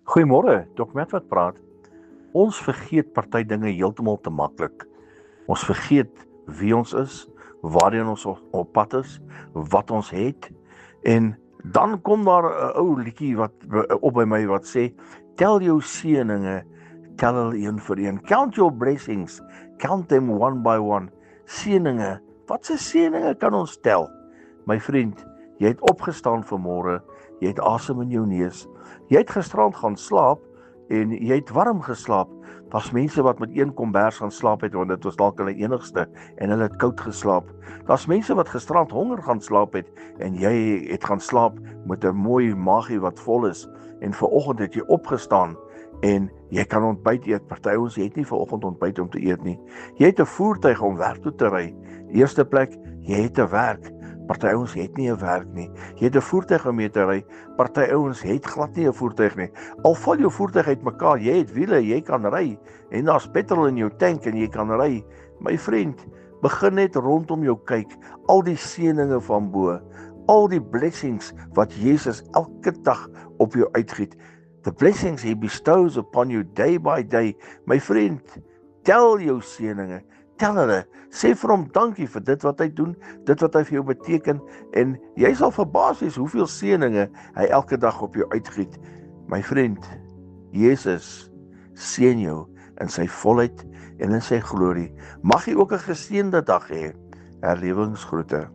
Goeiemôre, Dr. Matt wat praat. Ons vergeet party dinge heeltemal te maklik. Ons vergeet wie ons is, waarheen ons op pad is, wat ons het. En dan kom daar 'n ou liedjie wat op by my wat sê, tel jou seëninge, tel hulle een vir een. Count your blessings, count them one by one. Seëninge, wat se seëninge kan ons tel? My vriend, jy het opgestaan vanmôre, jy het asem in jou neus. Jy het gisterand gaan slaap en jy het warm geslaap. Daar's mense wat met een kombers gaan slaap het want dit was dalk hulle enigste en hulle het koud geslaap. Daar's mense wat gisterand honger gaan slaap het en jy het gaan slaap met 'n mooi maagie wat vol is en vanoggend het jy opgestaan en jy kan ontbyt eet. Party ons het nie vanoggend ontbyt om te eet nie. Jy het 'n voertuig om werk toe te ry. Eerste plek, jy het 'n werk. Party ouens het nie 'n werk nie. Jy het 'n voertuig om mee te ry. Party ouens het glad nie 'n voertuig nie. Al val jou voertuig uitmekaar, jy het wiele, jy kan ry en daar's petrol in jou tank en jy kan ry. My vriend, begin net rondom jou kyk, al die seëninge van bo, al die blessings wat Jesus elke dag op jou uitgiet. The blessings he bestows upon you day by day. My vriend, tel jou seëninge. Tel hulle, sê vir hom dankie vir dit wat hy doen, dit wat hy vir jou beteken en jy sal verbaas wees hoeveel seëninge hy elke dag op jou uitgiet. My vriend, Jesus seën jou in sy volheid en in sy glorie. Mag jy ook 'n geseënde dag hê. Herlewingsgroete.